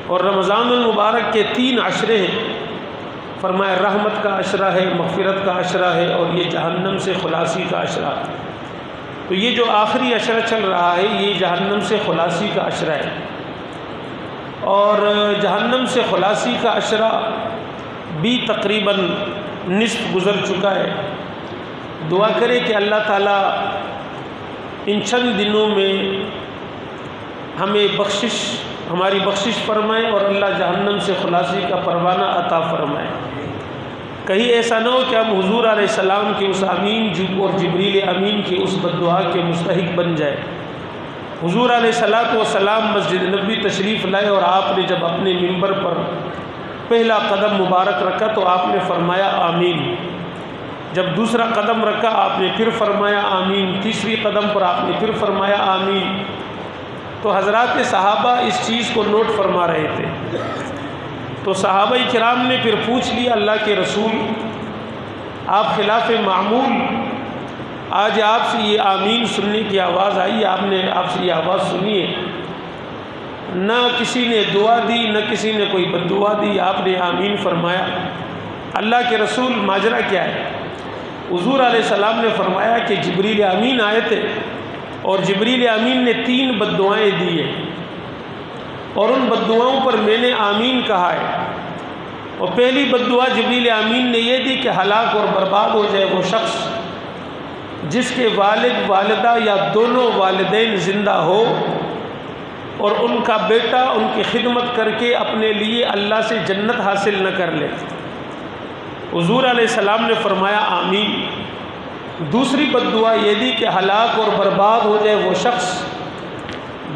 اور رمضان المبارک کے 3 عشرے ہیں، فرمایا رحمت کا عشرہ ہے، مغفرت کا عشرہ ہے، اور یہ جہنم سے خلاصی کا عشرہ ہے۔ تو یہ جو آخری عشرہ چل رہا ہے یہ جہنم سے خلاصی کا عشرہ ہے، اور جہنم سے خلاصی کا عشرہ بھی تقریباً نصف گزر چکا ہے۔ دعا کرے کہ اللہ تعالیٰ ان چند دنوں میں ہمیں ہماری بخشش فرمائے اور اللہ جہنم سے خلاصی کا پروانہ عطا فرمائے۔ کہیں ایسا نہ ہو کہ ہم حضور علیہ السلام کے اس امین اور جبریل امین کی اس بددعا کے مستحق بن جائے۔ حضور علیہ السلام مسجد نبوی تشریف لائے، اور آپ نے جب اپنے منبر پر پہلا قدم مبارک رکھا تو آپ نے فرمایا آمین۔ جب دوسرا قدم رکھا آپ نے پھر فرمایا آمین، تیسری قدم پر آپ نے پھر فرمایا آمین۔ تو حضرات صحابہ اس چیز کو نوٹ فرما رہے تھے، تو صحابہ کرام نے پھر پوچھ لیا اللہ کے رسول، آپ خلاف معمول آج آپ سے یہ آمین سننے کی آواز آئی، آپ نے آپ سے یہ آواز سنی ہے، نہ کسی نے دعا دی نہ کسی نے کوئی بد دعا دی، آپ نے آمین فرمایا، اللہ کے رسول ماجرا کیا ہے؟ حضور علیہ السلام نے فرمایا کہ جبریل امین آئے تھے اور جبریل امین نے 3 بد دعائیں دی ہیں، اور ان بد دعاؤں پر میں نے آمین کہا ہے۔ اور پہلی بد دعا جبریل امین نے یہ دی کہ ہلاک اور برباد ہو جائے وہ شخص جس کے والد والدہ یا دونوں والدین زندہ ہو اور ان کا بیٹا ان کی خدمت کر کے اپنے لیے اللہ سے جنت حاصل نہ کر لے۔ حضور علیہ السلام نے فرمایا آمین۔ دوسری بد دعا یہ دی کہ ہلاک اور برباد ہو جائے وہ شخص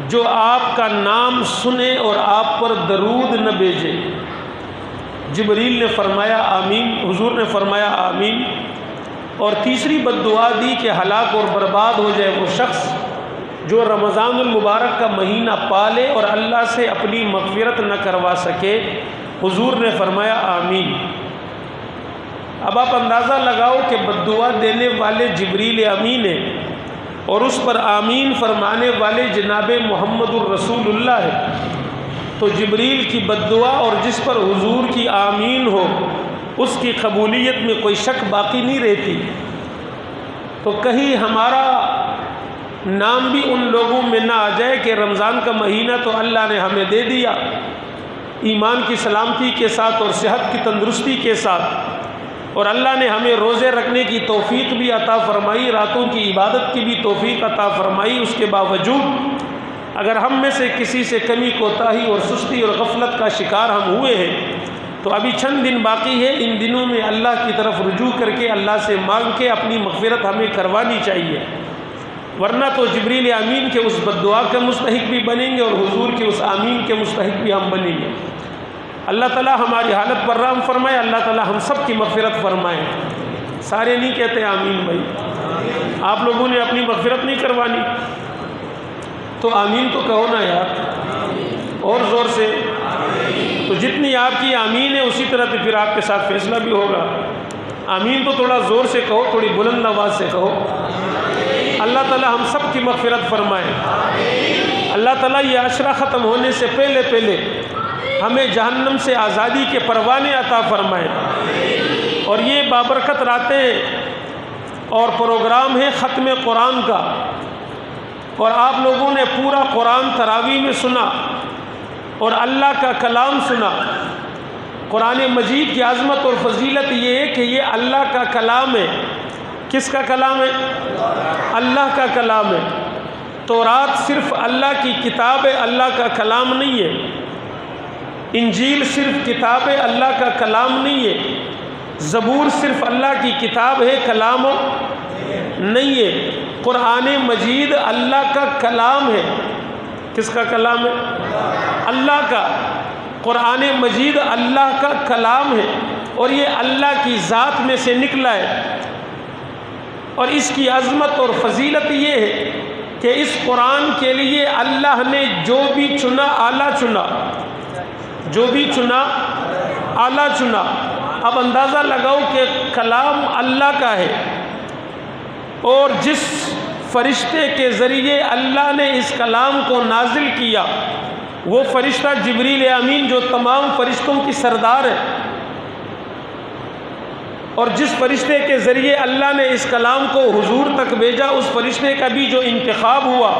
جو آپ کا نام سنے اور آپ پر درود نہ بھیجے۔ جبریل نے فرمایا آمین، حضور نے فرمایا آمین۔ اور تیسری بد دعا دی کہ ہلاک اور برباد ہو جائے وہ شخص جو رمضان المبارک کا مہینہ پالے اور اللہ سے اپنی مغفرت نہ کروا سکے۔ حضور نے فرمایا آمین۔ اب آپ اندازہ لگاؤ کہ بد دعا دینے والے جبریل امین ہیں اور اس پر آمین فرمانے والے جناب محمد الرسول اللہ ہے، تو جبریل کی بد دعا اور جس پر حضور کی آمین ہو اس کی قبولیت میں کوئی شک باقی نہیں رہتی۔ تو کہیں ہمارا نام بھی ان لوگوں میں نہ آ جائے کہ رمضان کا مہینہ تو اللہ نے ہمیں دے دیا ایمان کی سلامتی کے ساتھ اور صحت کی تندرستی کے ساتھ، اور اللہ نے ہمیں روزے رکھنے کی توفیق بھی عطا فرمائی، راتوں کی عبادت کی بھی توفیق عطا فرمائی، اس کے باوجود اگر ہم میں سے کسی سے کمی کوتاہی اور سستی اور غفلت کا شکار ہم ہوئے ہیں تو ابھی چند دن باقی ہے، ان دنوں میں اللہ کی طرف رجوع کر کے اللہ سے مانگ کے اپنی مغفرت ہمیں کروانی چاہیے، ورنہ تو جبریل امین کے اس بد دعا کے مستحق بھی بنیں گے اور حضور کے اس آمین کے مستحق بھی ہم بنیں گے۔ اللہ تعالیٰ ہماری حالت پر رحم فرمائے، اللہ تعالیٰ ہم سب کی مغفرت فرمائے۔ سارے نہیں کہتے آمین بھائی، آپ لوگوں نے اپنی مغفرت نہیں کروانی تو آمین تو کہو نا یار، اور زور سے۔ تو جتنی آپ کی آمین ہے اسی طرح تو پھر آپ کے ساتھ فیصلہ بھی ہوگا۔ آمین تو تھوڑا زور سے کہو، تھوڑی بلند آواز سے کہو۔ اللہ تعالیٰ ہم سب کی مغفرت فرمائے۔ اللہ تعالیٰ یہ عشرہ ختم ہونے سے پہلے پہلے ہمیں جہنم سے آزادی کے پروانے عطا فرمائے، اور یہ بابرکت راتیں اور پروگرام ہے ختم قرآن کا، اور آپ لوگوں نے پورا قرآن تراویح میں سنا اور اللہ کا کلام سنا۔ قرآن مجید کی عظمت اور فضیلت یہ ہے کہ یہ اللہ کا کلام ہے۔ کس کا کلام ہے؟ اللہ کا کلام ہے۔ تورات صرف اللہ کی کتاب ہے، اللہ کا کلام نہیں ہے۔ انجیل صرف کتاب ہے، اللہ کا کلام نہیں ہے۔ زبور صرف اللہ کی کتاب ہے، کلام نہیں ہے۔ قرآن مجید اللہ کا کلام ہے۔ کس کا کلام ہے؟ اللہ کا۔ قرآن مجید اللہ کا کلام ہے، اور یہ اللہ کی ذات میں سے نکلا ہے، اور اس کی عظمت اور فضیلت یہ ہے کہ اس قرآن کے لیے اللہ نے جو بھی چنا اعلیٰ چنا، جو بھی چنا اعلیٰ چنا۔ اب اندازہ لگاؤ کہ کلام اللہ کا ہے، اور جس فرشتے کے ذریعے اللہ نے اس کلام کو نازل کیا وہ فرشتہ جبریل امین جو تمام فرشتوں کی سردار ہے، اور جس فرشتے کے ذریعے اللہ نے اس کلام کو حضور تک بھیجا، اس فرشتے کا بھی جو انتخاب ہوا،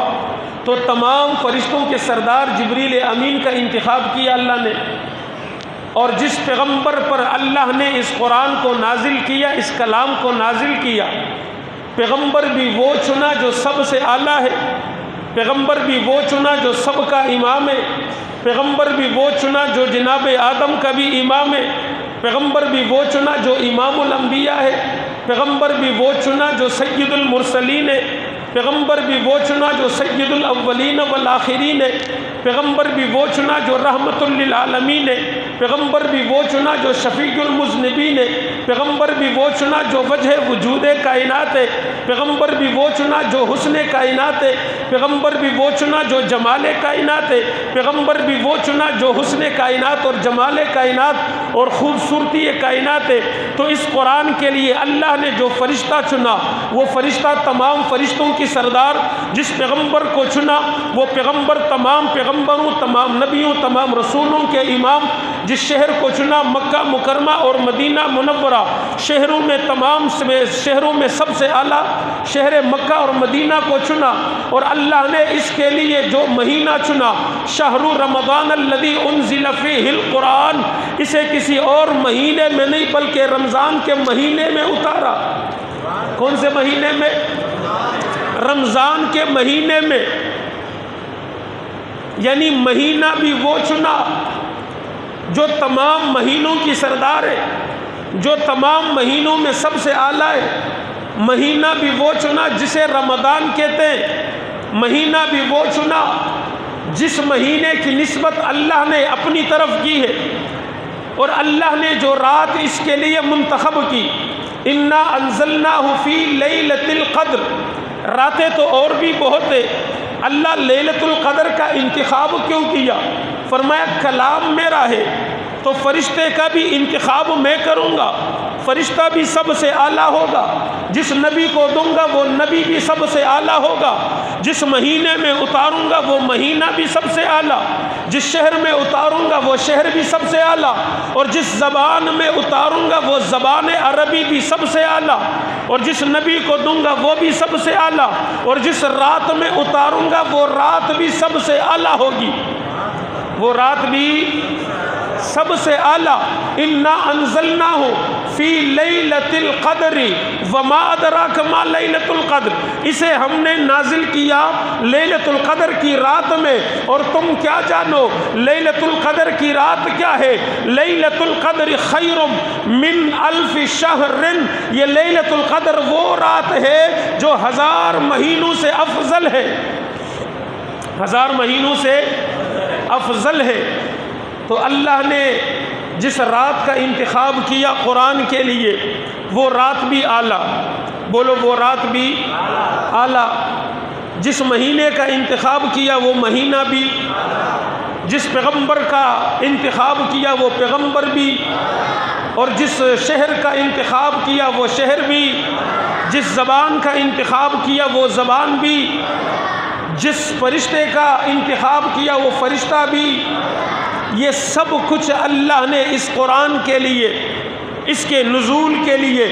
تو تمام فرشتوں کے سردار جبریل امین کا انتخاب کیا اللہ نے۔ اور جس پیغمبر پر اللہ نے اس قرآن کو نازل کیا، اس کلام کو نازل کیا، پیغمبر بھی وہ چنا جو سب سے اعلیٰ ہے، پیغمبر بھی وہ چنا جو سب کا امام ہے، پیغمبر بھی وہ چنا جو جناب آدم کا بھی امام ہے، پیغمبر بھی وہ چنا جو امام الانبیاء ہے، پیغمبر بھی وہ چنا جو سید المرسلین ہے، پیغمبر بھی وہ چنا جو سید الاولین والآخرین ہے، پیغمبر بھی وہ چنا جو رحمت للعالمین ہے، پیغمبر بھی وہ چنا جو شفیع المذنبین ہے، پیغمبر بھی وہ چنا جو وجہ وجود کائنات ہے، پیغمبر بھی وہ چنا جو حسن کائنات ہے، پیغمبر بھی وہ چنا جو جمال کائنات ہے، پیغمبر بھی وہ چنا جو حسن کائنات اور جمال کائنات اور خوبصورتی کائنات ہے۔ تو اس قرآن کے لیے اللہ نے جو فرشتہ چنا، وہ فرشتہ تمام فرشتوں کی سردار، جس پیغمبر کو چنا وہ پیغمبر تمام پیغمبروں، تمام نبیوں، تمام رسولوں کے امام، جس شہر کو چنا مکہ مکرمہ اور مدینہ منورہ، شہروں میں تمام شہروں میں سب سے اعلیٰ شہر مکہ اور مدینہ کو چنا، اور اللہ نے اس کے لیے جو مہینہ چنا، شہر رمضان الذی انزل فیہ القرآن، اسے کسی اور مہینے میں نہیں بلکہ رمضان کے مہینے میں اتارا۔ کون سے مہینے میں؟ رمضان کے مہینے میں، یعنی مہینہ بھی وہ چنا جو تمام مہینوں کی سردار ہے، جو تمام مہینوں میں سب سے اعلیٰ ہے، مہینہ بھی وہ چنا جسے رمضان کہتے ہیں، مہینہ بھی وہ چنا جس مہینے کی نسبت اللہ نے اپنی طرف کی ہے، اور اللہ نے جو رات اس کے لیے منتخب کی، انا انزلناہ فی لیلۃ القدر، راتیں تو اور بھی بہت ہے، اللہ لیلۃ القدر کا انتخاب کیوں کیا؟ فرمایا کلام میرا ہے تو فرشتے کا بھی انتخاب میں کروں گا، فرشتہ بھی سب سے اعلیٰ ہوگا، جس نبی کو دوں گا وہ نبی بھی سب سے اعلیٰ ہوگا، جس مہینے میں اتاروں گا وہ مہینہ بھی سب سے اعلیٰ، جس شہر میں اتاروں گا وہ شہر بھی سب سے اعلیٰ، اور جس زبان میں اتاروں گا وہ زبان عربی بھی سب سے اعلیٰ، اور جس نبی کو دوں گا وہ بھی سب سے اعلیٰ، اور جس رات میں اتاروں گا وہ رات بھی سب سے اعلیٰ ہوگی، وہ رات بھی سب سے اعلیٰ۔ انا انزلناہ فی لیلۃ القدر وما ادراک ما لیلۃ القدر، اسے ہم نے نازل کیا لیلۃ القدر کی رات میں، اور تم کیا جانو لیلۃ القدر کی رات کیا ہے؟ لیلۃ القدر خیر من الف شہر، یہ لیلۃ القدر وہ رات ہے جو 1000 مہینوں سے افضل ہے، 1000 مہینوں سے افضل ہے۔ تو اللہ نے جس رات کا انتخاب کیا قرآن کے لیے، وہ رات بھی اعلیٰ، بولو وہ رات بھی اعلیٰ، جس مہینے کا انتخاب کیا وہ مہینہ بھی، جس پیغمبر کا انتخاب کیا وہ پیغمبر بھی، اور جس شہر کا انتخاب کیا وہ شہر بھی، جس زبان کا انتخاب کیا وہ زبان بھی، جس فرشتے کا انتخاب کیا وہ فرشتہ بھی۔ یہ سب کچھ اللہ نے اس قرآن کے لیے، اس کے نزول کے لیے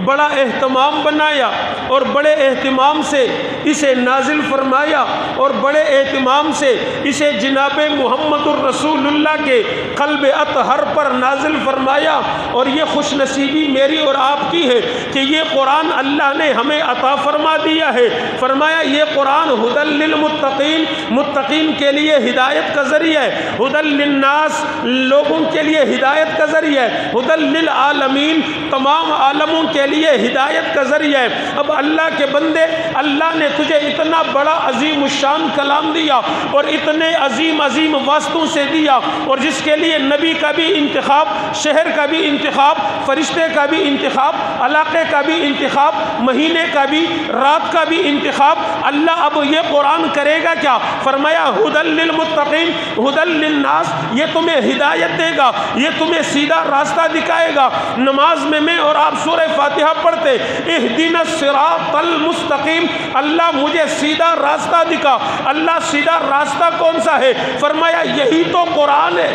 بڑا اہتمام بنایا، اور بڑے اہتمام سے اسے نازل فرمایا، اور بڑے اہتمام سے اسے جناب محمد الرسول اللہ کے قلب اطہر پر نازل فرمایا۔ اور یہ خوش نصیبی میری اور آپ کی ہے کہ یہ قرآن اللہ نے ہمیں عطا فرما دیا ہے۔ فرمایا یہ قرآن ھدی للمتقین، متقین کے لیے ہدایت کا ذریعہ ہے، ھدی للناس، لوگوں کے لیے ہدایت کا ذریعہ ہے، ھدی للعالمین، تمام عالموں کے لیے ہدایت کا ذریعہ ہے۔ اب اللہ کے بندے، اللہ نے تجھے اتنا بڑا عظیم الشان کلام دیا اور اتنے عظیم عظیم واسطوں سے دیا، اور جس کے لیے نبی کا بھی انتخاب، شہر کا بھی انتخاب، فرشتے کا بھی انتخاب، علاقے کا بھی انتخاب، مہینے کا بھی، رات کا بھی انتخاب، اللہ اب یہ قرآن کرے گا کیا؟ فرمایا ھدی للمتقین، ھدی للناس، یہ تمہیں ہدایت دے گا، یہ تمہیں سیدھا راستہ دکھائے گا۔ نماز میں اور آپ سورہ فاتحہ پڑھتے اہدنا الصراط المستقیم، اللہ مجھے سیدھا راستہ دکھا۔ اللہ سیدھا راستہ کون سا ہے؟ فرمایا یہی تو قرآن ہے،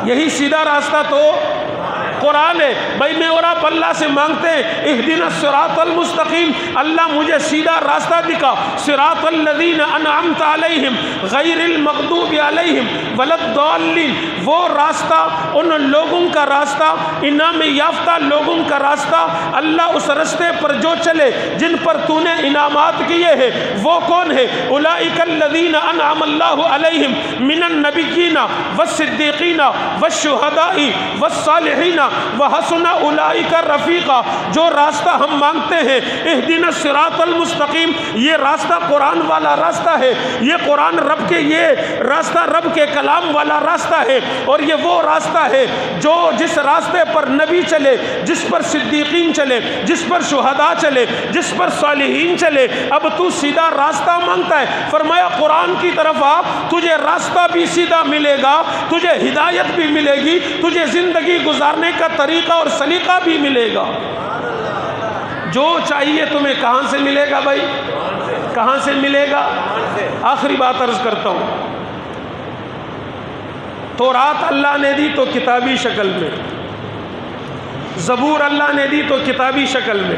یہی سیدھا راستہ تو قرآن ہے۔ بھائی میں اور آپ اللہ سے مانگتے ہیں اہدنا الصراط المستقیم، اللہ مجھے سیدھا راستہ دکھا۔ صراط الذین انعمت علیہم غیر المغضوب علیہم ولا الضالین، وہ راستہ، ان لوگوں کا راستہ، انعام یافتہ لوگوں کا راستہ۔ اللہ اس راستے پر جو چلے جن پر تو نے انعامات کیے ہیں، وہ کون ہے؟ اولئک الذین انعم اللہ علیہم من النبیین والصدیقین والشہداء والصالحین وحسن اولئک رفیقا۔ جو راستہ ہم مانگتے ہیں اہدنا الصراط المستقیم، یہ راستہ قرآن والا راستہ ہے، یہ قرآن رب کے، یہ راستہ رب کے کلام والا راستہ ہے، اور یہ وہ راستہ ہے جو جس راستے پر نبی چلے، جس پر صدیقین چلے، جس پر شہداء چلے، جس پر صالحین چلے۔ اب تو سیدھا راستہ مانگتا ہے، فرمایا قرآن کی طرف آ، تجھے راستہ بھی سیدھا ملے گا، تجھے ہدایت بھی ملے گی، تجھے زندگی گزارنے کا طریقہ اور سلیقہ بھی ملے گا۔ جو چاہیے تمہیں کہاں سے ملے گا بھائی؟ کہاں سے ملے گا؟ آخری بات عرض کرتا ہوں، تورات اللہ نے دی تو کتابی شکل میں، زبور اللہ نے دی تو کتابی شکل میں،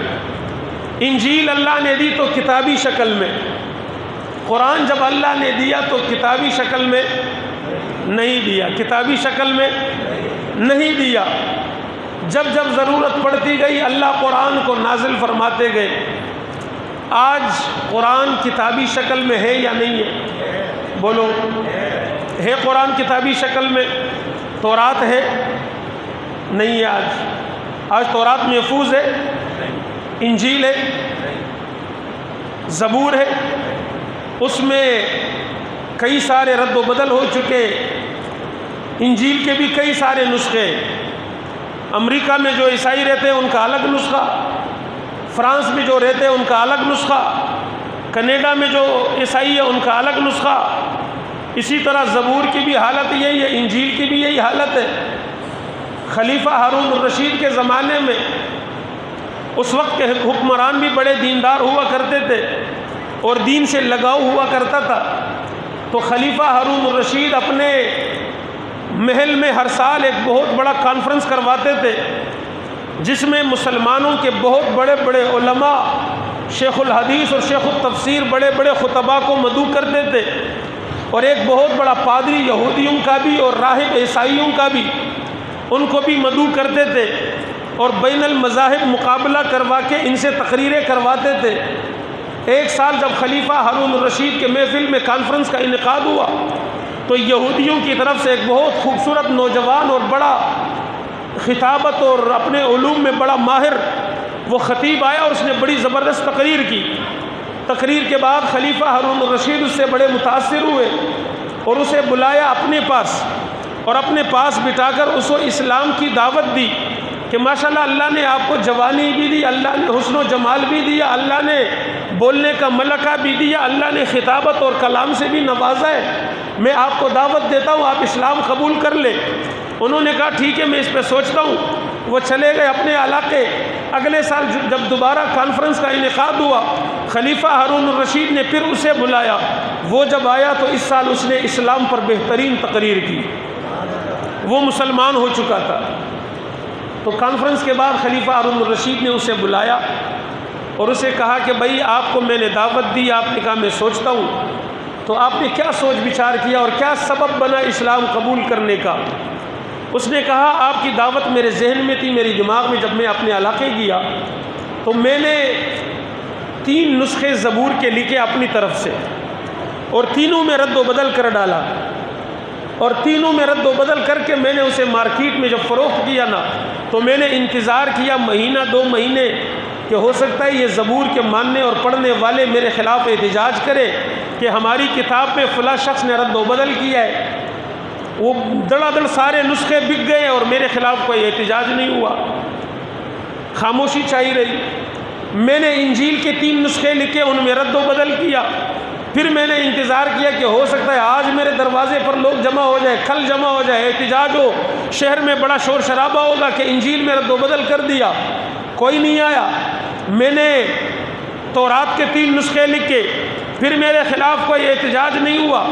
انجیل اللہ نے دی تو کتابی شکل میں۔ قرآن جب اللہ نے دیا تو کتابی شکل میں نہیں دیا، کتابی شکل میں نہیں دیا۔ جب جب ضرورت پڑتی گئی اللہ قرآن کو نازل فرماتے گئے۔ آج قرآن کتابی شکل میں ہے یا نہیں ہے؟ بولو، ہے قرآن کتابی شکل میں؟ تورات ہے؟ نہیں ہے۔ آج تورات محفوظ ہے؟ انجیل ہے، زبور ہے، اس میں کئی سارے رد و بدل ہو چکے۔ انجیل کے بھی کئی سارے نسخے، امریکہ میں جو عیسائی رہتے ہیں ان کا الگ نسخہ، فرانس میں جو رہتے ہیں ان کا الگ نسخہ، کینیڈا میں جو عیسائی ہے ان کا الگ نسخہ۔ اسی طرح زبور کی بھی حالت یہی ہے، انجیل کی بھی یہی حالت ہے۔ خلیفہ ہارون الرشید کے زمانے میں اس وقت کے حکمران بھی بڑے دیندار ہوا کرتے تھے اور دین سے لگاؤ ہوا کرتا تھا، تو خلیفہ ہارون الرشید اپنے محل میں ہر سال ایک بہت بڑا کانفرنس کرواتے تھے، جس میں مسلمانوں کے بہت بڑے بڑے علماء، شیخ الحدیث اور شیخ التفسیر، بڑے بڑے خطباء کو مدعو کرتے تھے، اور ایک بہت بڑا پادری یہودیوں کا بھی اور راہب عیسائیوں کا بھی، ان کو بھی مدعو کرتے تھے، اور بین المذاہب مقابلہ کروا کے ان سے تقریریں کرواتے تھے۔ ایک سال جب خلیفہ ہارون الرشید کے محفل میں کانفرنس کا انعقاد ہوا تو یہودیوں کی طرف سے ایک بہت خوبصورت نوجوان اور بڑا خطابت اور اپنے علوم میں بڑا ماہر وہ خطیب آیا، اور اس نے بڑی زبردست تقریر کی۔ تقریر کے بعد خلیفہ ہارون الرشید اس سے بڑے متاثر ہوئے اور اسے بلایا اپنے پاس، اور اپنے پاس بٹھا کر اس کو اسلام کی دعوت دی کہ ماشاءاللہ اللہ نے آپ کو جوانی بھی دی، اللہ نے حسن و جمال بھی دیا، اللہ نے بولنے کا ملکہ بھی دیا، اللہ نے خطابت اور کلام سے بھی نوازا ہے، میں آپ کو دعوت دیتا ہوں آپ اسلام قبول کر لیں۔ انہوں نے کہا ٹھیک ہے میں اس پہ سوچتا ہوں۔ وہ چلے گئے اپنے علاقے۔ اگلے سال جب دوبارہ کانفرنس کا انعقاد ہوا، خلیفہ ہارون الرشید نے پھر اسے بلایا۔ وہ جب آیا تو اس سال اس نے اسلام پر بہترین تقریر کی، وہ مسلمان ہو چکا تھا۔ تو کانفرنس کے بعد خلیفہ ہارون الرشید نے اسے بلایا اور اسے کہا کہ بھائی آپ کو میں نے دعوت دی، آپ نے کہا میں سوچتا ہوں، تو آپ نے کیا سوچ بچار کیا اور کیا سبب بنا اسلام قبول کرنے کا؟ اس نے کہا آپ کی دعوت میرے ذہن میں تھی، میری دماغ میں، جب میں اپنے علاقے گیا تو میں نے 3 نسخے زبور کے لکھے اپنی طرف سے، اور تینوں میں رد و بدل کر ڈالا، اور تینوں میں رد و بدل کر کے میں نے اسے مارکیٹ میں جب فروخت کیا نا، تو میں نے انتظار کیا مہینہ 2 مہینے کہ ہو سکتا ہے یہ زبور کے ماننے اور پڑھنے والے میرے خلاف احتجاج کرے کہ ہماری کتاب میں فلاں شخص نے رد و بدل کیا ہے۔ وہ دڑا دڑ سارے نسخے بک گئے اور میرے خلاف کوئی احتجاج نہیں ہوا، خاموشی چھائی رہی۔ میں نے انجیل کے 3 نسخے لکھے، ان میں رد و بدل کیا، پھر میں نے انتظار کیا کہ ہو سکتا ہے آج میرے دروازے پر لوگ جمع ہو جائے، کل جمع ہو جائے، احتجاج ہو، شہر میں بڑا شور شرابہ ہوگا کہ انجیل میں رد و بدل کر دیا، کوئی نہیں آیا۔ میں نے تورات کے 3 نسخے لکھے، پھر میرے خلاف کوئی احتجاج نہیں ہوا۔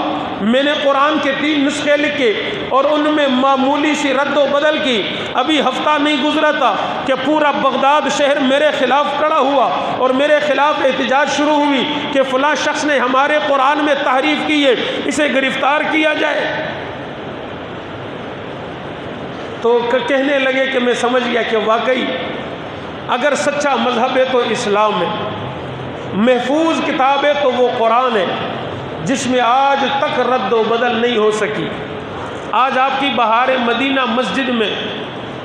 میں نے قرآن کے 3 نسخے لکھے اور ان میں معمولی سی رد و بدل کی۔ ابھی ہفتہ نہیں گزرا تھا کہ پورا بغداد شہر میرے خلاف کھڑا ہوا اور میرے خلاف احتجاج شروع ہوئی کہ فلاں شخص نے ہمارے قرآن میں تحریف کی ہے، اسے گرفتار کیا جائے۔ تو کہنے لگے کہ میں سمجھ گیا کہ واقعی اگر سچا مذہب ہے تو اسلام ہے، محفوظ کتاب ہے تو وہ قرآن ہے، جس میں آج تک رد و بدل نہیں ہو سکی۔ آج آپ کی بہار مدینہ مسجد میں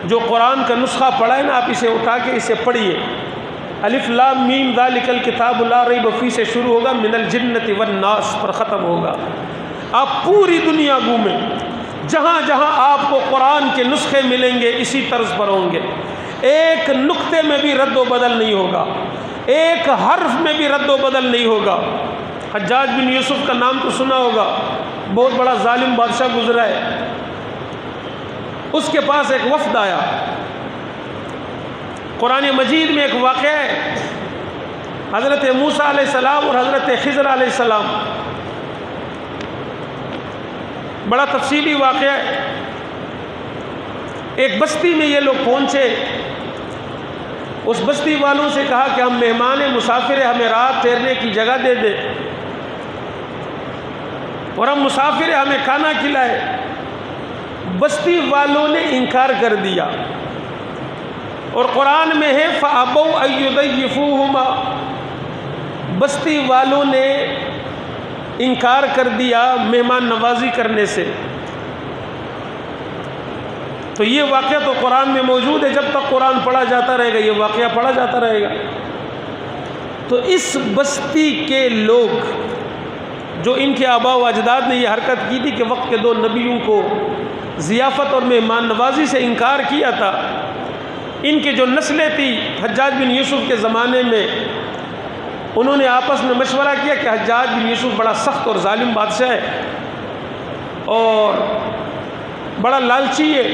جو قرآن کا نسخہ پڑھا ہے نا، آپ اسے اٹھا کے اسے پڑھیے، الف لام میم ذالک الکتاب لا ریب فیہ سے شروع ہوگا، من الجنۃ والناس پر ختم ہوگا۔ آپ پوری دنیا گھومیں، جہاں جہاں آپ کو قرآن کے نسخے ملیں گے اسی طرز پر ہوں گے، ایک نقطے میں بھی رد و بدل نہیں ہوگا، ایک حرف میں بھی رد و بدل نہیں ہوگا۔ حجاج بن یوسف کا نام تو سنا ہوگا، بہت بڑا ظالم بادشاہ گزرا ہے۔ اس کے پاس ایک وفد آیا۔ قرآن مجید میں ایک واقعہ ہے، حضرت موسیٰ علیہ السلام اور حضرت خضر علیہ السلام، بڑا تفصیلی واقعہ ہے۔ ایک بستی میں یہ لوگ پہنچے، اس بستی والوں سے کہا کہ ہم مہمان مسافر ہیں، ہمیں رات ٹھہرنے کی جگہ دے دے، اور ہم مسافر ہیں، ہمیں کھانا کھلائے۔ بستی والوں نے انکار کر دیا، اور قرآن میں ہے فَأَبَوْا أَن يُضَيِّفُوهُمَا، بستی والوں نے انکار کر دیا مہمان نوازی کرنے سے۔ تو یہ واقعہ تو قرآن میں موجود ہے، جب تک قرآن پڑھا جاتا رہے گا یہ واقعہ پڑھا جاتا رہے گا۔ تو اس بستی کے لوگ جو ان کے آباء و اجداد نے یہ حرکت کی تھی کہ وقت کے 2 نبیوں کو ضیافت اور مہمان نوازی سے انکار کیا تھا، ان کی جو نسلیں تھیں حجاج بن یوسف کے زمانے میں، انہوں نے آپس میں مشورہ کیا کہ حجاج بن یوسف بڑا سخت اور ظالم بادشاہ ہے اور بڑا لالچی ہے،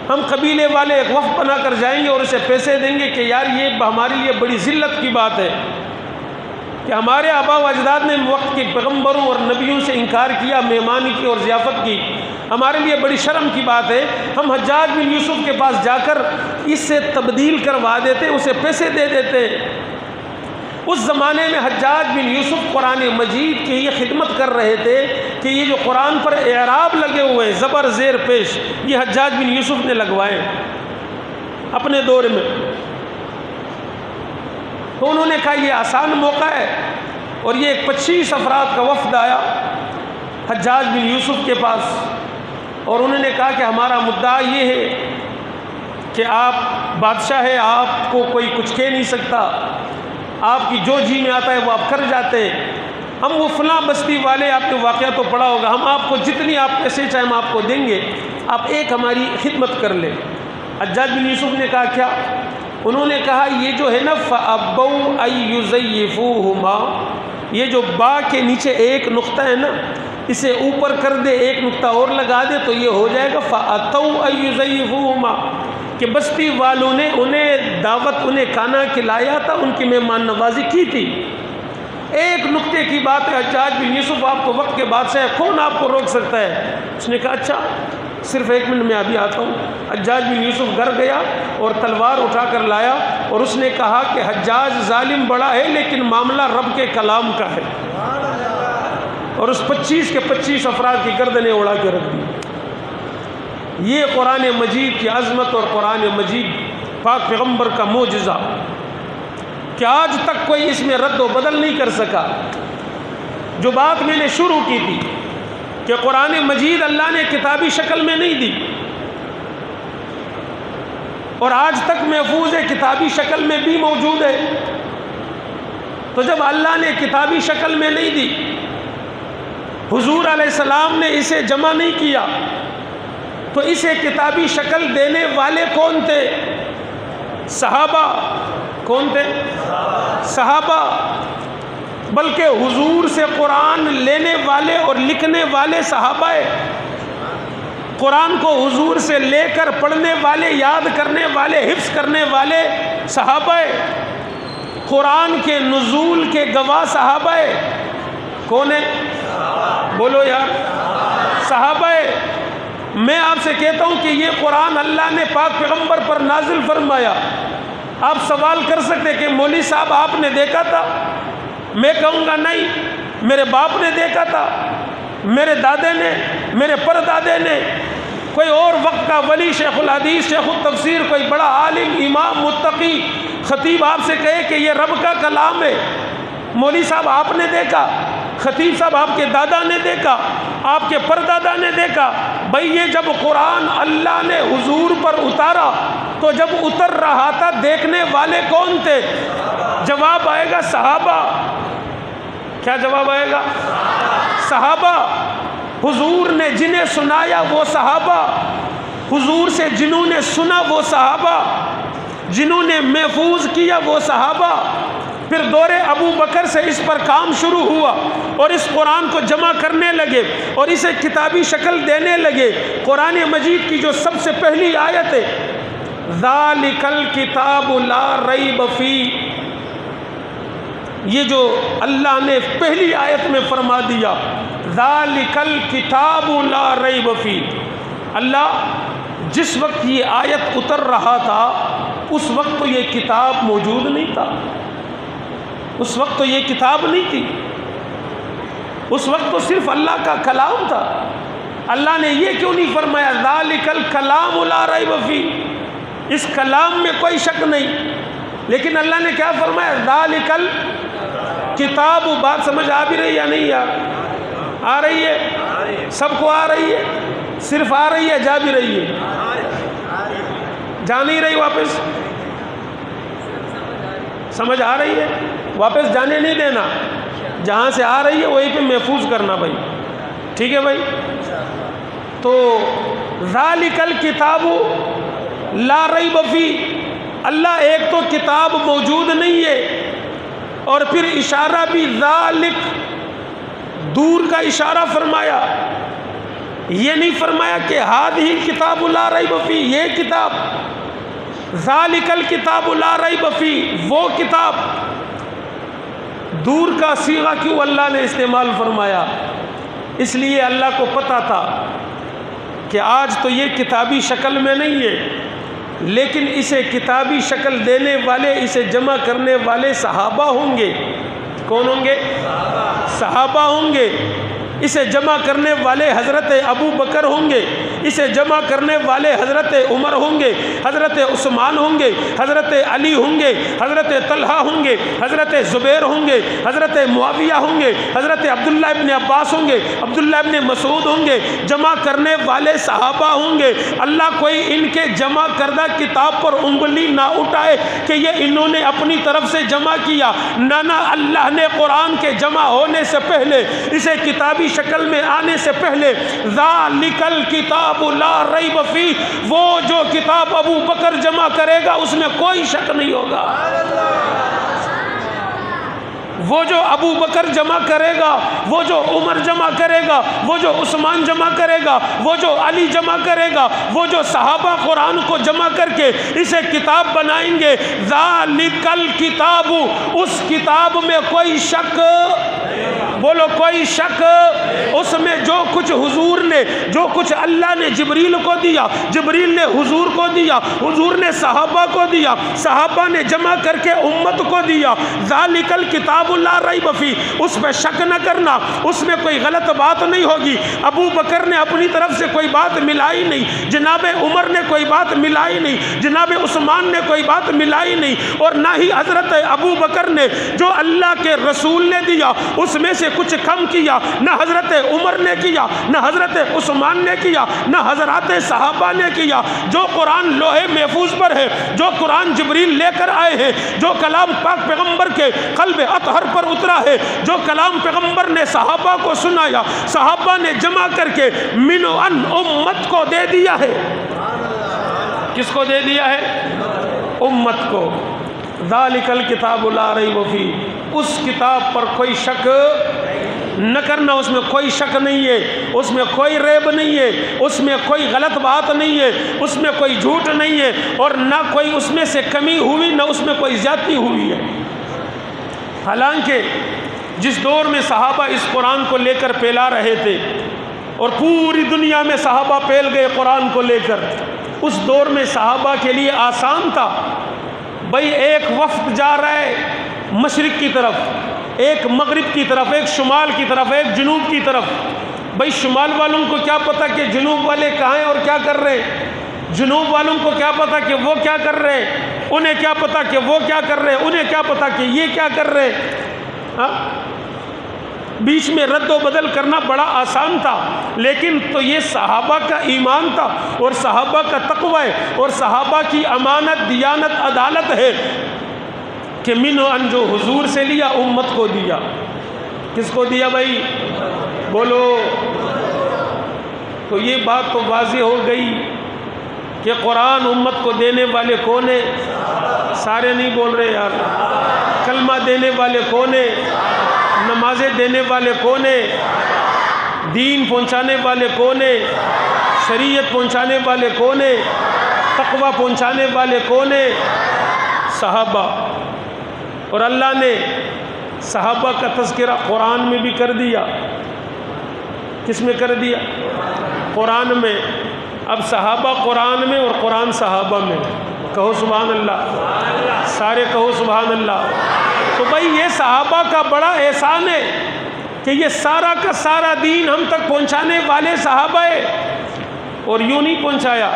ہم قبیلے والے ایک وفد بنا کر جائیں گے اور اسے پیسے دیں گے کہ یار یہ ہمارے لیے بڑی ذلت کی بات ہے کہ ہمارے آباء و اجداد نے وقت کے پیغمبروں اور نبیوں سے انکار کیا، مہمانی کی اور ضیافت کی، ہمارے لیے بڑی شرم کی بات ہے، ہم حجاج بن یوسف کے پاس جا کر اس سے تبدیل کروا دیتے، اسے پیسے دے دیتے۔ اس زمانے میں حجاج بن یوسف قرآن مجید کی یہ خدمت کر رہے تھے کہ یہ جو قرآن پر اعراب لگے ہوئے ہیں زبر زیر پیش، یہ حجاج بن یوسف نے لگوائے اپنے دور میں۔ تو انہوں نے کہا یہ آسان موقع ہے، اور یہ 25 افراد کا وفد آیا حجاج بن یوسف کے پاس، اور انہوں نے کہا کہ ہمارا مدعا یہ ہے کہ آپ بادشاہ ہیں، آپ کو کوئی کچھ کہہ نہیں سکتا، آپ کی جو جی میں آتا ہے وہ آپ کر جاتے ہیں، ہم وہ فلاں بستی والے، آپ نے واقعہ تو پڑھا ہوگا، ہم آپ کو جتنی آپ پیسے چاہیں ہم آپ کو دیں گے، آپ ایک ہماری خدمت کر لیں۔ حجاج بن یوسف نے کہا کیا؟ انہوں نے کہا یہ جو ہے نا فَأَبَوْا أَن يُضَيِّفُوهُمَا، یہ جو با کے نیچے ایک نقطہ ہے نا، اسے اوپر کر دے، ایک نقطہ اور لگا دے تو یہ ہو جائے گا فَأَتَوْا أَن يُضَيِّفُوهُمَا، کہ بستی والوں نے انہیں دعوت، انہیں کھانا کھلایا تھا، ان کی مہمان نوازی کی تھی۔ ایک نقطے کی بات ہے، حجاج بن یوسف آپ تو وقت کے بادشاہ ہے، کون آپ کو روک سکتا ہے؟ اس نے کہا اچھا صرف 1 منٹ میں ابھی آتا ہوں۔ حجاج بن یوسف گھر گیا اور تلوار اٹھا کر لایا، اور اس نے کہا کہ حجاج ظالم بڑا ہے لیکن معاملہ رب کے کلام کا ہے، اور اس 25 کے 25 افراد کی گردنیں اڑا کے رکھ دی۔ یہ قرآن مجید کی عظمت اور قرآن مجید پاک پیغمبر کا معجزہ کہ آج تک کوئی اس میں رد و بدل نہیں کر سکا۔ جو بات میں نے شروع کی تھی کہ قرآن مجید اللہ نے کتابی شکل میں نہیں دی، اور آج تک محفوظ ہے، کتابی شکل میں بھی موجود ہے۔ تو جب اللہ نے کتابی شکل میں نہیں دی، حضور علیہ السلام نے اسے جمع نہیں کیا، تو اسے کتابی شکل دینے والے کون تھے؟ صحابہ، کون تھے؟ صحابہ۔ بلکہ حضور سے قرآن لینے والے اور لکھنے والے صحابہ، قرآن کو حضور سے لے کر پڑھنے والے، یاد کرنے والے، حفظ کرنے والے صحابہ، قرآن کے نزول کے گواہ صحابہ۔ کون ہے؟ بولو یار، صحابہ۔ میں آپ سے کہتا ہوں کہ یہ قرآن اللہ نے پاک پیغمبر پر نازل فرمایا۔ آپ سوال کر سکتے کہ مولوی صاحب آپ نے دیکھا تھا؟ میں کہوں گا نہیں، میرے باپ نے دیکھا تھا، میرے دادے نے، میرے پردادے نے، کوئی اور وقت کا ولی، شیخ الحدیث، شیخ التفسیر، کوئی بڑا عالم، امام، متقی، خطیب آپ سے کہے کہ یہ رب کا کلام ہے، مولوی صاحب آپ نے دیکھا، خطیب صاحب آپ کے دادا نے دیکھا، آپ کے پردادا نے دیکھا؟ بھئی یہ جب قرآن اللہ نے حضور پر اتارا تو جب اتر رہا تھا دیکھنے والے کون تھے؟ جواب آئے گا صحابہ۔ کیا جواب آئے گا؟ صحابہ۔ حضور نے جنہیں سنایا وہ صحابہ، حضور سے جنہوں نے سنا وہ صحابہ، جنہوں نے محفوظ کیا وہ صحابہ۔ پھر دور ابو بکر سے اس پر کام شروع ہوا اور اس قرآن کو جمع کرنے لگے اور اسے کتابی شکل دینے لگے۔ قرآن مجید کی جو سب سے پہلی آیت ہے ذالک الکتاب لا ریب فیہ، یہ جو اللہ نے پہلی آیت میں فرما دیا ذالک الکتاب لا ریب فیہ، اللہ جس وقت یہ آیت اتر رہا تھا اس وقت تو یہ کتاب موجود نہیں تھا، اس وقت تو یہ کتاب نہیں تھی، اس وقت تو صرف اللہ کا کلام تھا۔ اللہ نے یہ کیوں نہیں فرمایا ذالک الکلام لا ریب فیہ، اس کلام میں کوئی شک نہیں، لیکن اللہ نے کیا فرمایا ذالک الکتاب۔ بات سمجھ آ بھی رہی یا نہیں یار؟ آ رہی ہے؟ سب کو آ رہی ہے؟ صرف آ رہی ہے، جا بھی رہی ہے؟ جا نہیں رہی واپس؟ سمجھ آ رہی ہے؟ واپس جانے نہیں دینا، جہاں سے آ رہی ہے وہیں پہ محفوظ کرنا بھائی، ٹھیک ہے بھائی؟ تو ذالک الکتاب لا ریب فیہ، اللہ ایک تو کتاب موجود نہیں ہے، اور پھر اشارہ بھی ذالک، دور کا اشارہ فرمایا، یہ نہیں فرمایا کہ ہذہ کتاب لا ریب فیہ، یہ کتاب، ذالک الکتاب لا ریب فیہ، وہ کتاب۔ دور کا صیغہ کیوں اللہ نے استعمال فرمایا؟ اس لیے اللہ کو پتہ تھا کہ آج تو یہ کتابی شکل میں نہیں ہے، لیکن اسے کتابی شکل دینے والے، اسے جمع کرنے والے صحابہ ہوں گے۔ کون ہوں گے؟ صحابہ ہوں گے۔ اسے جمع کرنے والے حضرت ابو بکر ہوں گے، اسے جمع کرنے والے حضرت عمر ہوں گے، حضرت عثمان ہوں گے، حضرت علی ہوں گے، حضرت طلحہ ہوں گے، حضرت زبیر ہوں گے، حضرت معاویہ ہوں گے، حضرت عبداللہ ابن عباس ہوں گے، عبداللہ ابن مسعود ہوں گے، جمع کرنے والے صحابہ ہوں گے۔ اللہ کوئی ان کے جمع کردہ کتاب پر انگلی نہ اٹھائے کہ یہ انہوں نے اپنی طرف سے جمع کیا، نہ اللہ نے قرآن کے جمع ہونے سے پہلے، اسے کتابی شکل میں آنے سے پہلے ذالک الکتاب لا ریب فیہ، وہ جو کتاب ابو بکر جمع کرے گا اس میں کوئی شک نہیں ہوگا، وہ جو ابو بکر جمع کرے گا، وہ جو عمر جمع کرے گا، وہ جو عثمان جمع کرے گا، وہ جو علی جمع کرے گا، وہ جو صحابہ قرآن کو جمع کر کے اسے کتاب بنائیں گے، ذالک الکتاب، اس کتاب میں کوئی شک، بولو کوئی شک، اس میں جو کچھ حضور نے، جو کچھ اللہ نے جبریل کو دیا، جبریل نے حضور کو دیا، حضور نے صحابہ کو دیا، صحابہ نے جمع کر کے امت کو دیا، ذالک الکتاب لا ریب فیہ، اس پہ شک نہ کرنا، اس میں کوئی غلط بات نہیں ہوگی۔ ابو بکر نے اپنی طرف سے کوئی بات ملائی نہیں، جناب عمر نے کوئی بات ملائی نہیں، جناب عثمان نے کوئی بات ملائی نہیں، اور نہ ہی حضرت ابو بکر نے جو اللہ کے رسول نے دیا اس میں سے کچھ کم کیا، نہ حضرت عمر نے کیا، نہ حضرت عثمان نے کیا، نہ حضرات صحابہ نے کیا۔ جو قرآن لوح محفوظ پر ہے، جو قرآن جبریل لے کر آئے ہیں، جو کلام پاک پیغمبر کے قلب اطہر پر اترا ہے، جو کلام پیغمبر نے صحابہ کو سنایا، صحابہ نے جمع کر کے من ان امت کو دے دیا ہے۔ کس کو دے دیا ہے؟ امت کو۔ ذالک الکتاب لا ریب فیہ، اس کتاب پر کوئی شک نہ کرنا، اس میں کوئی شک نہیں ہے، اس میں کوئی ریب نہیں ہے، اس میں کوئی غلط بات نہیں ہے، اس میں کوئی جھوٹ نہیں ہے، اور نہ کوئی اس میں سے کمی ہوئی، نہ اس میں کوئی زیادتی ہوئی ہے۔ حالانکہ جس دور میں صحابہ اس قرآن کو لے کر پھیلا رہے تھے اور پوری دنیا میں صحابہ پھیل گئے قرآن کو لے کر، اس دور میں صحابہ کے لیے آسان تھا، بھئی ایک وفد جا رہا ہے مشرق کی طرف، ایک مغرب کی طرف، ایک شمال کی طرف، ایک جنوب کی طرف۔ بھئی شمال والوں کو کیا پتہ کہ جنوب والے کہاں ہیں اور کیا کر رہے ہیں، جنوب والوں کو کیا پتہ کہ وہ کیا کر رہے ہیں، انہیں کیا پتہ کہ وہ کیا کر رہے ہیں، انہیں کیا پتہ کہ یہ کیا کر رہے ہیں۔ بیچ میں رد و بدل کرنا بڑا آسان تھا، لیکن تو یہ صحابہ کا ایمان تھا اور صحابہ کا تقوی ہے اور صحابہ کی امانت، دیانت، عدالت ہے کہ منو ان جو حضور سے لیا امت کو دیا۔ کس کو دیا بھائی؟ بولو۔ تو یہ بات تو واضح ہو گئی کہ قرآن امت کو دینے والے کون ہیں؟ سارے نہیں بول رہے یار۔ کلمہ دینے والے کون ہیں؟ نمازیں دینے والے کون ہیں؟ دین پہنچانے والے کون ہیں؟ شریعت پہنچانے والے کون ہیں؟ تقوی پہنچانے والے کون ہیں؟ صحابہ۔ اور اللہ نے صحابہ کا تذکرہ قرآن میں بھی کر دیا۔ کس میں کر دیا؟ قرآن میں۔ اب صحابہ قرآن میں اور قرآن صحابہ میں۔ کہو سبحان اللہ، سارے کہو سبحان اللہ۔ تو بھائی یہ صحابہ کا بڑا احسان ہے کہ یہ سارا کا سارا دین ہم تک پہنچانے والے صحابہ ہے، اور یوں نہیں پہنچایا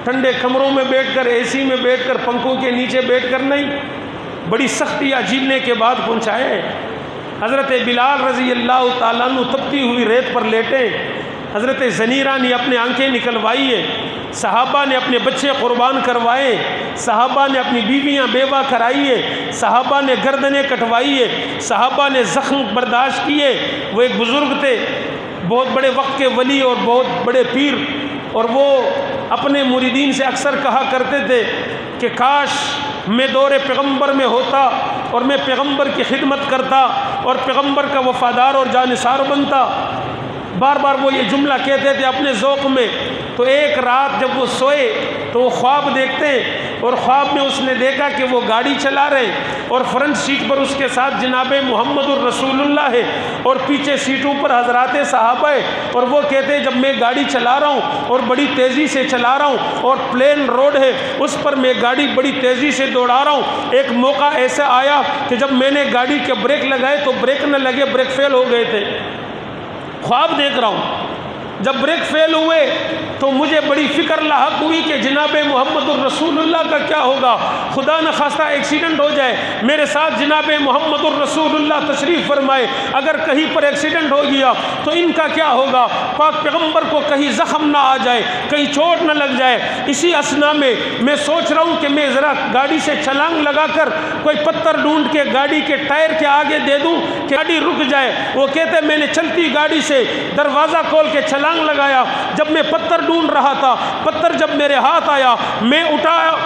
ٹھنڈے کمروں میں بیٹھ کر، اے سی میں بیٹھ کر، پنکھوں کے نیچے بیٹھ کر نہیں، بڑی سختیاں جھیلنے کے بعد پہنچایا ہے۔ حضرت بلال رضی اللہ تعالیٰ عنہ تپتی ہوئی ریت پر لیٹے، حضرت زنیرہ نے اپنے آنکھیں نکلوائی ہے، صحابہ نے اپنے بچے قربان کروائے، صحابہ نے اپنی بیویاں بیوہ کرائی ہے، صحابہ نے گردنیں کٹوائی ہے، صحابہ نے زخم برداشت کیے۔ وہ ایک بزرگ تھے، بہت بڑے وقت کے ولی اور بہت بڑے پیر، اور وہ اپنے مریدین سے اکثر کہا کرتے تھے کہ کاش میں دور پیغمبر میں ہوتا اور میں پیغمبر کی خدمت کرتا اور پیغمبر کا وفادار اور جانثار بنتا۔ بار بار وہ یہ جملہ کہتے تھے اپنے ذوق میں۔ تو ایک رات جب وہ سوئے تو وہ خواب دیکھتے، اور خواب میں اس نے دیکھا کہ وہ گاڑی چلا رہے اور فرنٹ سیٹ پر اس کے ساتھ جناب محمد الرسول اللہ ہے اور پیچھے سیٹوں پر حضرات صحابہ ہے، اور وہ کہتے جب میں گاڑی چلا رہا ہوں اور بڑی تیزی سے چلا رہا ہوں اور پلین روڈ ہے اس پر میں گاڑی بڑی تیزی سے دوڑا رہا ہوں، ایک موقع ایسا آیا کہ جب میں نے گاڑی کے بریک لگائے تو بریک نہ لگے، بریک فیل ہو گئے تھے۔ خواب دیکھ رہا ہوں، جب بریک فیل ہوئے تو مجھے بڑی فکر لاحق ہوئی کہ جناب محمد الرسول اللہ کا کیا ہوگا، خدا نخواستہ ایکسیڈنٹ ہو جائے، میرے ساتھ جناب محمد الرسول اللہ تشریف فرمائے، اگر کہیں پر ایکسیڈنٹ ہو گیا تو ان کا کیا ہوگا، پاک پیغمبر کو کہیں زخم نہ آ جائے، کہیں چوٹ نہ لگ جائے۔ اسی اسنا میں سوچ رہا ہوں کہ میں ذرا گاڑی سے چھلانگ لگا کر کوئی پتھر ڈھونڈ کے گاڑی کے ٹائر کے آگے دے دوں کہ گاڑی رک جائے۔ وہ کہتے میں نے چلتی گاڑی سے دروازہ کھول کے چھلانگ لگایا، جب میں پتھر ڈھونڈ رہا تھا، پتھر جب میرے ہاتھ آیا، میں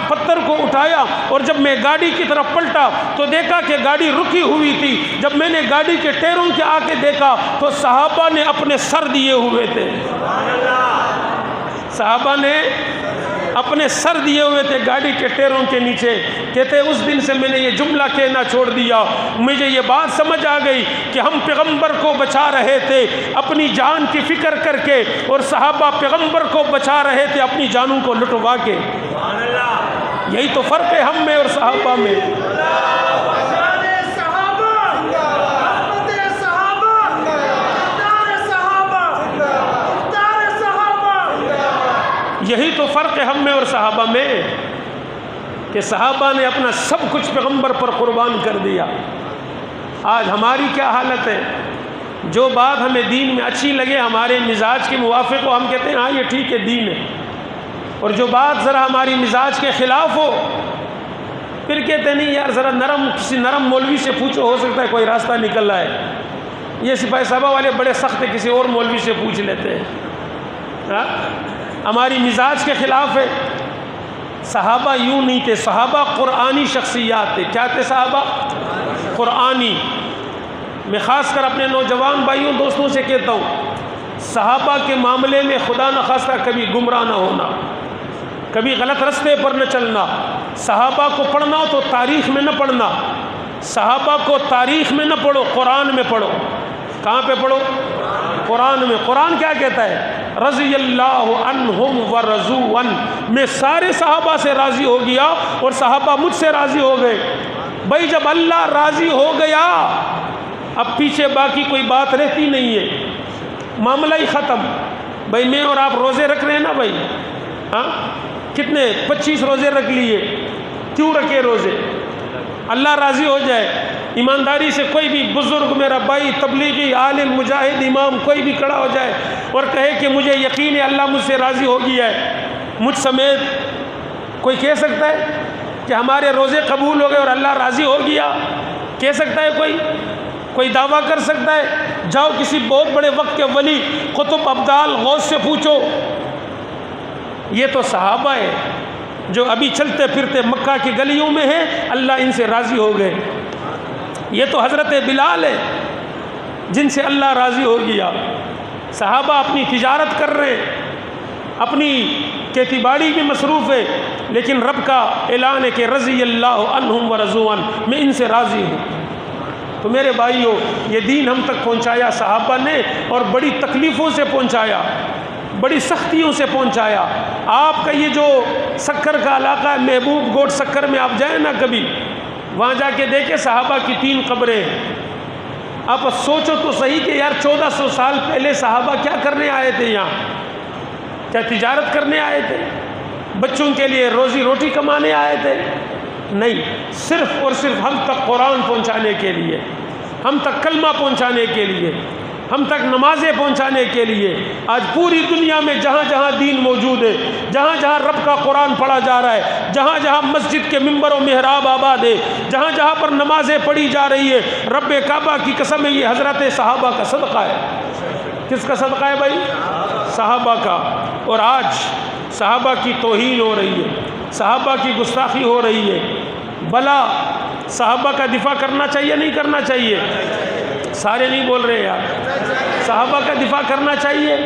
پتھر کو اٹھایا، اور جب میں گاڑی کی طرف پلٹا تو دیکھا کہ گاڑی رکی ہوئی تھی۔ جب میں نے گاڑی کے ٹائروں کے آگے دیکھا تو صحابہ نے اپنے سر دیے ہوئے تھے، صحابہ نے اپنے سر دیے ہوئے تھے گاڑی کے ٹائروں کے نیچے۔ کہتے اس دن سے میں نے یہ جملہ کہنا چھوڑ دیا، مجھے یہ بات سمجھ آ گئی کہ ہم پیغمبر کو بچا رہے تھے اپنی جان کی فکر کر کے، اور صحابہ پیغمبر کو بچا رہے تھے اپنی جانوں کو لٹوا کے۔ یہی تو فرق ہے ہم میں اور صحابہ میں۔ یہی تو فرق ہے ہم میں اور صحابہ میں کہ صحابہ نے اپنا سب کچھ پیغمبر پر قربان کر دیا۔ آج ہماری کیا حالت ہے؟ جو بات ہمیں دین میں اچھی لگے، ہمارے مزاج کے موافق ہو، ہم کہتے ہیں ہاں یہ ٹھیک ہے دین ہے، اور جو بات ذرا ہماری مزاج کے خلاف ہو پھر کہتے نہیں یار ذرا کسی نرم مولوی سے پوچھو، ہو سکتا ہے کوئی راستہ نکل آئے۔ یہ سپاہی صاحبہ والے بڑے سخت ہیں، کسی اور مولوی سے پوچھ لیتے ہیں۔ ہماری مزاج کے خلاف ہے صحابہ یوں نہیں تھے، صحابہ قرآنی شخصیات تھے۔ کیا تھے صحابہ؟ قرآنی۔ میں خاص کر اپنے نوجوان بھائیوں دوستوں سے کہتا ہوں، صحابہ کے معاملے میں خدا نخواستہ کبھی گمراہ نہ ہونا، کبھی غلط رستے پر نہ چلنا۔ صحابہ کو پڑھنا ہو تو تاریخ میں نہ پڑھنا، صحابہ کو تاریخ میں نہ پڑھو، قرآن میں پڑھو۔ کہاں پہ پڑھو؟ قرآن میں۔ قرآن کیا کہتا ہے؟ رضی اللہ عنہم ورضوا عنہ، میں سارے صحابہ سے راضی ہو گیا اور صحابہ مجھ سے راضی ہو گئے۔ بھائی جب اللہ راضی ہو گیا اب پیچھے باقی کوئی بات رہتی نہیں ہے، معاملہ ہی ختم۔ بھائی میں اور آپ روزے رکھ رہے ہیں نا بھائی، ہاں کتنے 25 روزے رکھ لیے، کیوں رکھے روزے؟ اللہ راضی ہو جائے۔ ایمانداری سے کوئی بھی بزرگ، میرا بھائی، تبلیغی، عالم، مجاہد، امام کوئی بھی کھڑا ہو جائے اور کہے کہ مجھے یقین ہے اللہ مجھ سے راضی ہو گیا ہے، مجھ سمیت کوئی کہہ سکتا ہے کہ ہمارے روزے قبول ہو گئے اور اللہ راضی ہو گیا؟ کہہ سکتا ہے کوئی دعویٰ کر سکتا ہے؟ جاؤ کسی بہت بڑے وقت کے ولی، قطب، ابدال، غوث سے پوچھو۔ یہ تو صحابہ ہے جو ابھی چلتے پھرتے مکہ کی گلیوں میں ہیں، اللہ ان سے راضی ہو گئے۔ یہ تو حضرت بلال ہے جن سے اللہ راضی ہو گیا۔ صحابہ اپنی تجارت کر رہے ہیں، اپنی کھیتی باڑی بھی مصروف ہے، لیکن رب کا اعلان ہے کہ رضی اللہ عنہم ورضوا عنہ، میں ان سے راضی ہوں۔ تو میرے بھائیوں، یہ دین ہم تک پہنچایا صحابہ نے، اور بڑی تکلیفوں سے پہنچایا، بڑی سختیوں سے پہنچایا۔ آپ کا یہ جو سکر کا علاقہ ہے، محبوب گوٹ سکر میں آپ جائیں نا کبھی، وہاں جا کے دیکھیں صحابہ کی 3 قبریں ہیں۔ آپ سوچو تو صحیح کہ یار 1400 سال پہلے صحابہ کیا کرنے آئے تھے یہاں؟ کیا تجارت کرنے آئے تھے؟ بچوں کے لیے روزی روٹی کمانے آئے تھے؟ نہیں، صرف اور صرف ہم تک قرآن پہنچانے کے لیے، ہم تک کلمہ پہنچانے کے لیے، ہم تک نمازیں پہنچانے کے لیے۔ آج پوری دنیا میں جہاں جہاں دین موجود ہے، جہاں جہاں رب کا قرآن پڑھا جا رہا ہے، جہاں جہاں مسجد کے منبر و محراب آباد ہے، جہاں جہاں پر نمازیں پڑھی جا رہی ہے، رب کعبہ کی قسم ہے یہ حضرت صحابہ کا صدقہ ہے۔ کس کا صدقہ ہے بھائی؟ صحابہ کا۔ اور آج صحابہ کی توہین ہو رہی ہے، صحابہ کی گستاخی ہو رہی ہے۔ بھلا صحابہ کا دفاع کرنا چاہیے نہیں کرنا چاہیے؟ سارے نہیں بول رہے یار۔ صحابہ کا دفاع کرنا چاہیے،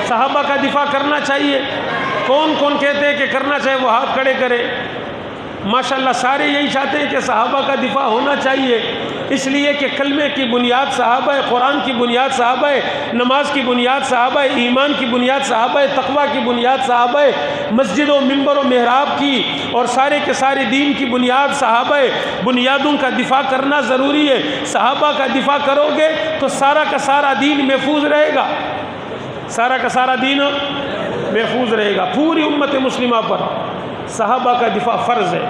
صحابہ کا دفاع کرنا چاہیے۔ کون کون کہتے ہیں کہ کرنا چاہیے؟ وہ ہاتھ کھڑے کرے۔ ماشاءاللہ سارے یہی چاہتے ہیں کہ صحابہ کا دفاع ہونا چاہیے، اس لیے کہ کلمے کی بنیاد صحابہ ہے، قرآن کی بنیاد صحابہ ہے، نماز کی بنیاد صحابہ ہے، ایمان کی بنیاد صحابہ ہے، تقویٰ کی بنیاد صحابہ ہے، مسجد و منبر و محراب کی اور سارے کے سارے دین کی بنیاد صحابہ ہے۔ بنیادوں کا دفاع کرنا ضروری ہے۔ صحابہ کا دفاع کرو گے تو سارا کا سارا دین محفوظ رہے گا، سارا کا سارا دین محفوظ رہے گا۔ پوری امت مسلمہ پر صحابہ کا دفاع فرض ہے۔